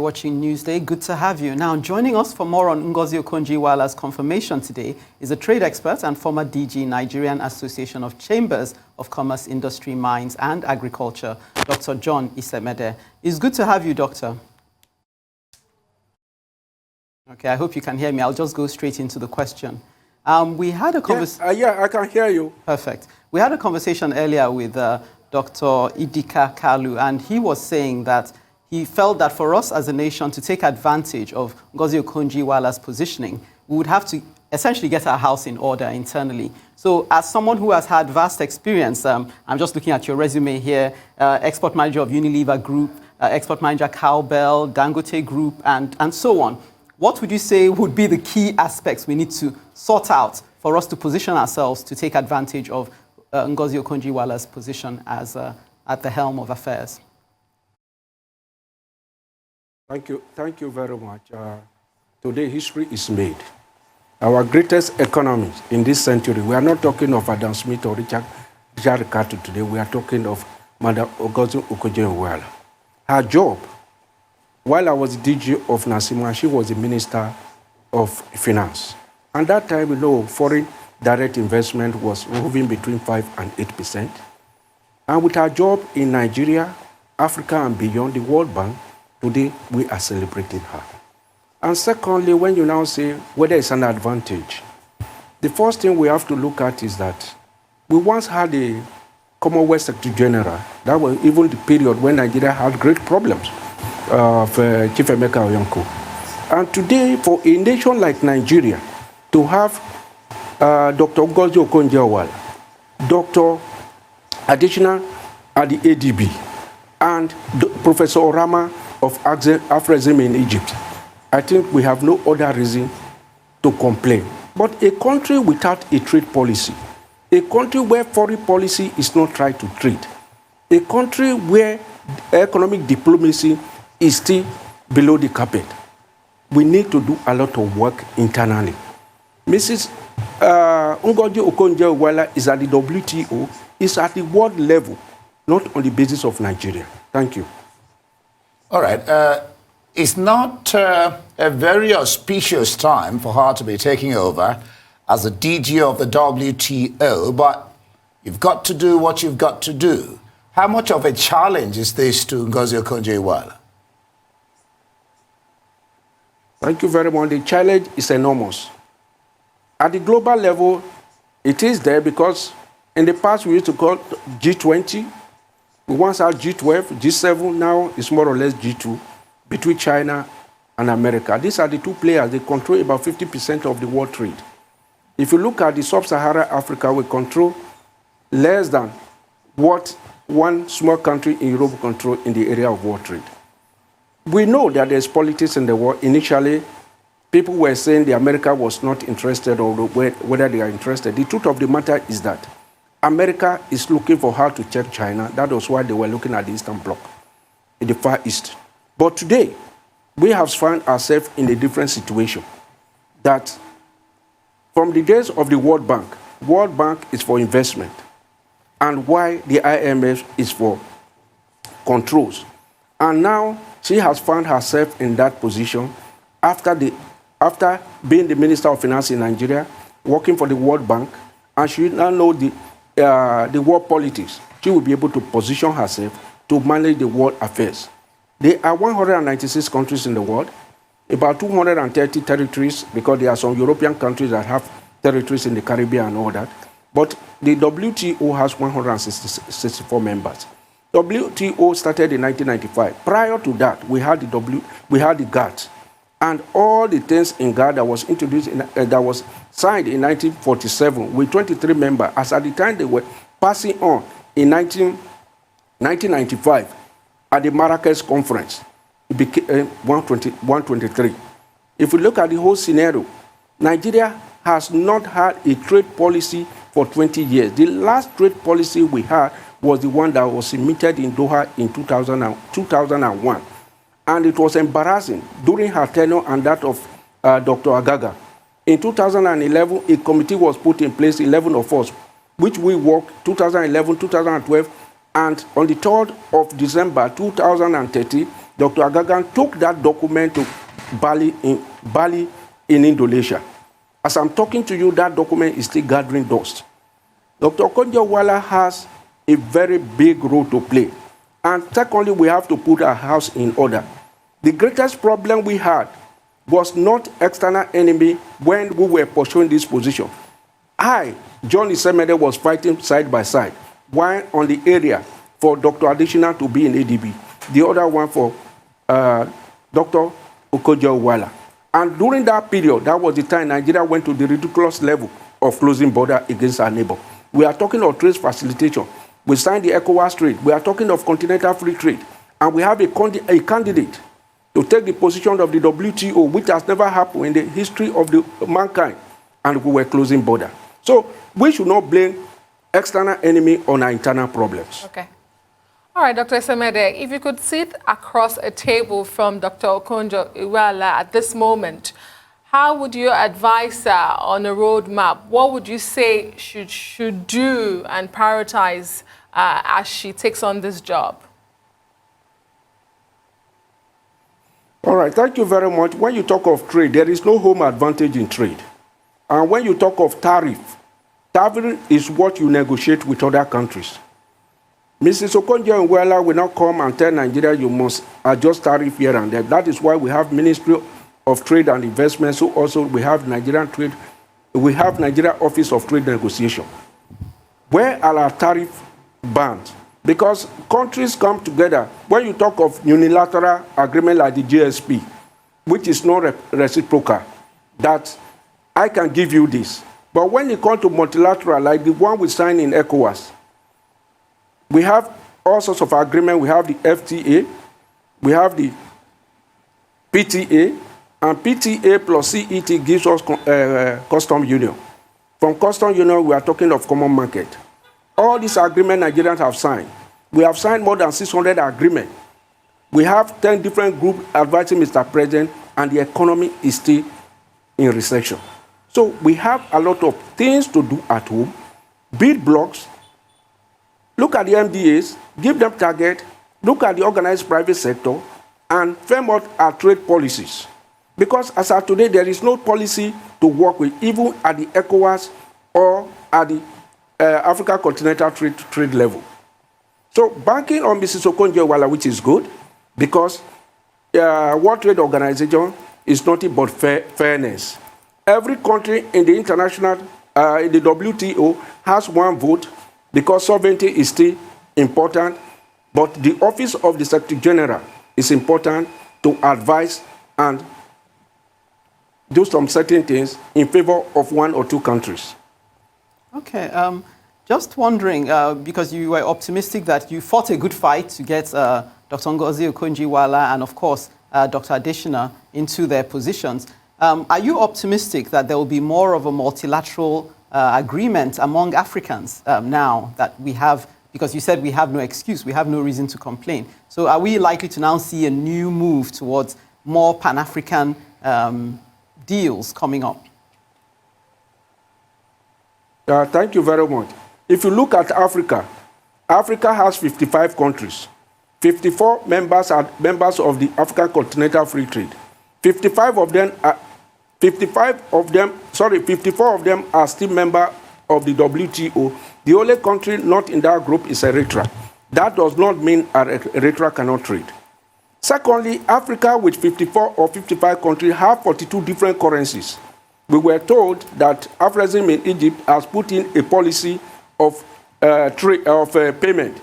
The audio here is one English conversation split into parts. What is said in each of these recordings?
You're watching Newsday. Good to have you. Now, joining us for more on Okonjo-Iweala'S confirmation today is a trade expert and former DG, Nigerian Association of Chambers of Commerce, Industry, Mines and Agriculture, Dr. John ISEMEDE. It's good to have you, Doctor. Okay, I hope you can hear me. I'll just go straight into the question. We had a conversation. Yeah, I can hear you. Perfect. We had a conversation earlier with Dr. Idika Kalu, and he was saying that he felt that for us as a nation to take advantage of Ngozi Okonjo-Iweala'S positioning, we would have to essentially get our house in order internally. So as someone who has had vast experience, I'm just looking at your resume here, export manager of Unilever Group, export manager Cowbell, Dangote Group, and so on. What would you say would be the key aspects we need to sort out for us to position ourselves to take advantage of Ngozi Okonjo-Iweala'S position as at the helm of affairs? Thank you very much. Today, history is made. Our greatest economists in this century, we are not talking of Adam Smith or Richard Carter today, we are talking of Madam Ngozi Okonjo-Iweala. Her job, while I was DG of Naccima, she was the Minister of Finance. And that time, you know, foreign direct investment was moving between 5% and 8%. And with her job in Nigeria, Africa, and beyond, the World Bank, today, we are celebrating her. And secondly, when you now say whether it's an advantage, the first thing we have to look at is that we once had a Commonwealth Secretary General. That was even the period when Nigeria had great problems for Chief Emeka Oyonko. And today, for a nation like Nigeria to have Dr. Ngozi Okonjo-Iweala, Dr. Additional at the ADB, and Professor Orama of Afrezim in Egypt, I think we have no other reason to complain. But a country without a trade policy, a country where foreign policy is not tried to trade, a country where economic diplomacy is still below the carpet, we need to do a lot of work internally. Mrs. Ngozi Okonjo-Iweala is at the WTO, is at the world level, not on the basis of Nigeria. Thank you. All right. It's not a very auspicious time for her to be taking over as the DG of the WTO, but you've got to do what you've got to do. How much of a challenge is this to Ngozi Okonjo-Iweala? Thank you very much. The challenge is enormous. At the global level, it is there because in the past we used to call G20. We once had G12, G7, now it's more or less G2, between China and America. These are the two players. They control about 50% of the world trade. If you look at the sub-Saharan Africa, we control less than what one small country in Europe controls in the area of world trade. We know that there's politics in the world. Initially, people were saying the America was not interested or whether they are interested. The truth of the matter is that America is looking for how to check China. That was why they were looking at the Eastern Bloc, in the Far East. But today, we have found ourselves in a different situation. That from the days of the World Bank is for investment, and why the IMF is for controls. And now she has found herself in that position after being the Minister of Finance in Nigeria, working for the World Bank, and she now knows the world politics. She will be able to position herself to manage the world affairs. There are 196 countries in the world, about 230 territories, because there are some European countries that have territories in the Caribbean and all that. But the WTO has 164 members. WTO started in 1995. Prior to that, we had the GATT, and all the things in GATT that was introduced that was signed in 1947 with 23 members. As at the time they were passing on in 1995 at the Marrakesh conference, it became 123. If we look at the whole scenario, Nigeria has not had a trade policy for 20 years. The last trade policy we had was the one that was submitted in Doha in 2001. And it was embarrassing during her tenure and that of Dr. Agaga. In 2011, a committee was put in place, 11 of us, which we worked 2011, 2012, and on the 3rd of December 2013, Dr. Agagan took that document to Bali in Indonesia. As I'm talking to you, that document is still gathering dust. Dr. Okonjo-Iweala has a very big role to play. And secondly, we have to put our house in order. The greatest problem we had was not external enemy when we were pursuing this position. John ISEMEDE, was fighting side by side, one on the area for Dr. Additional to be in ADB, the other one for Dr. Okonjo-Iweala. And during that period, that was the time Nigeria went to the ridiculous level of closing border against our neighbor. We are talking of trade facilitation. We signed the ECOWAS trade. We are talking of continental free trade. And we have a candidate to take the position of the WTO, which has never happened in the history of mankind. And we were closing border. So we should not blame external enemy on our internal problems. Okay. All right, Dr. ISEMEDE, if you could sit across a table from Dr. Okonjo-Iweala at this moment, how would you advise her on a roadmap? What would you say should do and prioritize as she takes on this job? All right, thank you very much. When you talk of trade, there is no home advantage in trade. And when you talk of tariff is what you negotiate with other countries. Mrs. Okonjo-Iweala will not come and tell Nigeria you must adjust tariff here and there. That is why we have Ministry of Trade and Investment. So also we have Nigeria Office of Trade Negotiation. Where are our tariff bans? Because countries come together. When you talk of unilateral agreement like the GSP, which is not reciprocal, that I can give you this. But when it comes to multilateral, like the one we signed in ECOWAS, we have all sorts of agreements. We have the FTA, we have the PTA, and PTA plus CET gives us custom union. From custom union, we are talking of common market. All these agreements Nigerians have signed. We have signed more than 600 agreements. We have 10 different groups advising Mr. President, and the economy is still in recession. So we have a lot of things to do at home. Build blocks. Look at the MDAs, give them target, look at the organized private sector, and frame out our trade policies. Because as of today, there is no policy to work with, even at the ECOWAS or at the Africa Continental Trade level. So banking on Mrs. Okonjo-Iweala, which is good, because World Trade Organization is nothing but fairness. Every country in the international, in the WTO, has one vote, because sovereignty is still important, but the office of the Secretary General is important to advise and do some certain things in favor of one or two countries. Okay, just wondering, because you were optimistic that you fought a good fight to get Dr. Ngozi Okonjo-Iweala and, of course, Dr. Additional into their positions. Are you optimistic that there will be more of a multilateral agreement among Africans now that we have, because you said we have no excuse, we have no reason to complain. So are we likely to now see a new move towards more Pan-African deals coming up? Thank you very much. If you look at Africa, Africa has 55 countries. 54 members are members of the African Continental Free Trade. 54 of them are still members of the WTO. The only country not in that group is Eritrea. That does not mean Eritrea cannot trade. Secondly, Africa with 54 or 55 countries have 42 different currencies. We were told that Afrexim in Egypt has put in a policy of payment.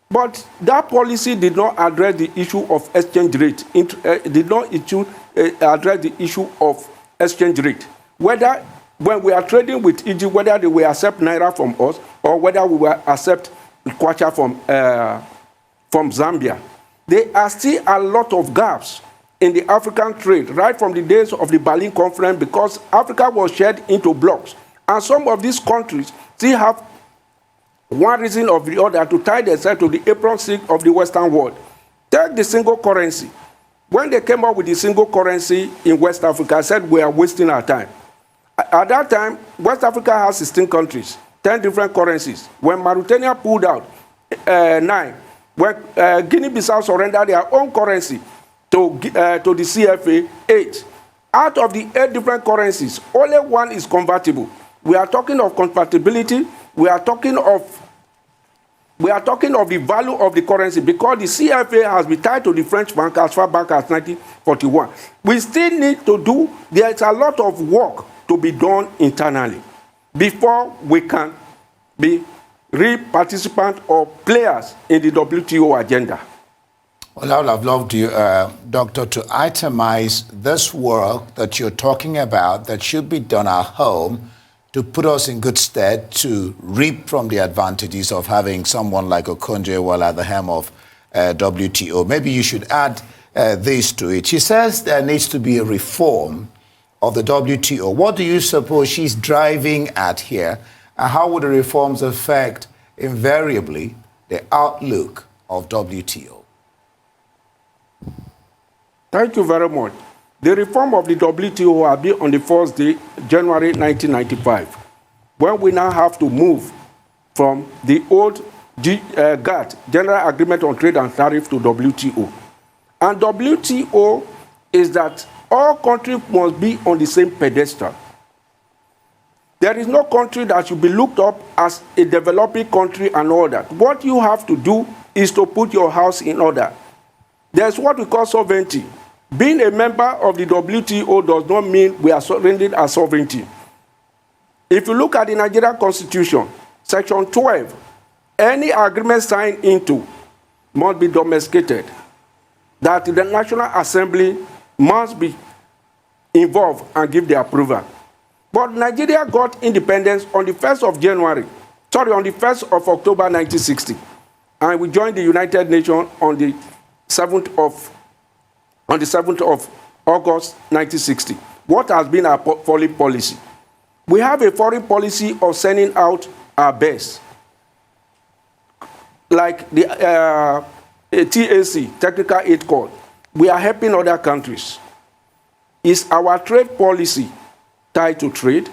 But that policy did not address the issue of exchange rate. Did not address the issue of exchange rate. Whether, when we are trading with Egypt, whether they will accept Naira from us or whether we will accept Kwacha from Zambia. There are still a lot of gaps in the African trade, right from the days of the Berlin Conference, because Africa was shared into blocks. And some of these countries still have one reason or the other to tie themselves to the apron stick of the Western world. Take the single currency. When they came up with the single currency in West Africa, I said we are wasting our time. At that time, West Africa has 16 countries, 10 different currencies. When Mauritania pulled out 9, when Guinea-Bissau surrendered their own currency to the CFA, 8. Out of the 8 different currencies, only one is convertible. We are talking of convertibility. We are talking of the value of the currency because the CFA has been tied to the French bank as far back as 1941. We still need to do, there's a lot of work to be done internally before we can be real participants or players in the WTO agenda. Well, I would have loved you, Doctor, to itemize this work that you're talking about that should be done at home to put us in good stead to reap from the advantages of having someone like Okonjo-Iweala at the helm of WTO. Maybe you should add this to it. She says there needs to be a reform of the WTO. What do you suppose she's driving at here? And how would the reforms affect, invariably, the outlook of WTO? Thank you very much. The reform of the WTO will be on the first day, January 1995, when we now have to move from the old GATT, General Agreement on Trade and Tariff, to WTO. And WTO is that all countries must be on the same pedestal. There is no country that should be looked up as a developing country and all that. What you have to do is to put your house in order. There's what we call sovereignty. Being a member of the WTO does not mean we are surrendering our sovereignty. If you look at the Nigerian Constitution, Section 12, any agreement signed into must be domesticated. That the National Assembly must be involved and give the approval. But Nigeria got independence on the 1st of October 1960. And we joined the United Nations on the 7th of August 1960. What has been our foreign policy? We have a foreign policy of sending out our best. Like the TAC, Technical Aid Corps. We are helping other countries. Is our trade policy tied to trade?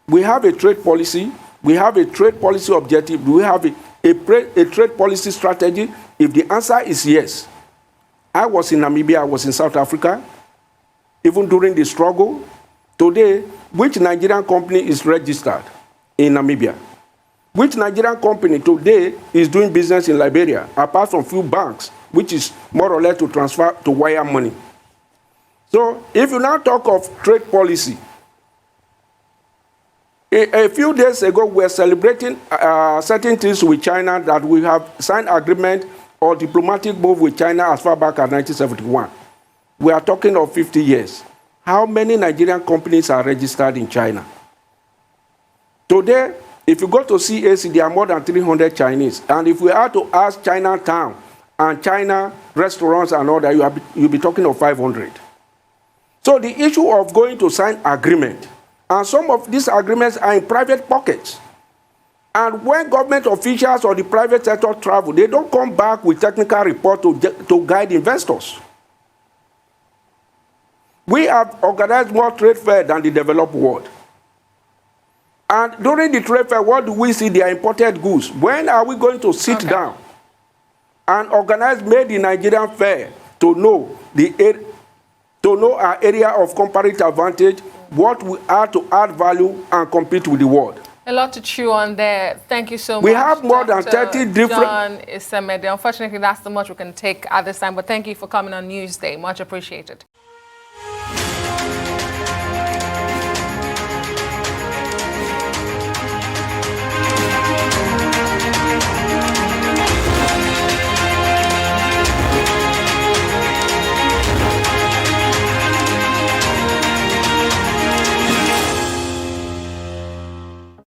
We have a trade policy. We have a trade policy objective. Do we have a trade policy strategy? If the answer is yes, I was in Namibia, I was in South Africa, even during the struggle. Today, which Nigerian company is registered in Namibia? Which Nigerian company today is doing business in Liberia, apart from few banks, which is more or less to transfer, to wire money? So if you now talk of trade policy, a few days ago, we were celebrating certain things with China that we have signed agreement or diplomatic move with China as far back as 1971. We are talking of 50 years. How many Nigerian companies are registered in China? Today, if you go to CAC, there are more than 300 Chinese. And if we are to ask Chinatown and China restaurants and all that, you'll be talking of 500. So the issue of going to sign agreement, and some of these agreements are in private pockets. And when government officials or the private sector travel, they don't come back with technical report to guide investors. We have organized more trade fair than the developed world. And during the trade fair, what do we see? They are imported goods. When are we going to sit down and organize Made in Nigerian fair to know our area of comparative advantage, what we are to add value and compete with the world? A lot to chew on there. Thank you so much. We have more than 30 different... John ISEMEDE. Unfortunately, that's the much we can take at this time, but thank you for coming on Newsday. Much appreciated.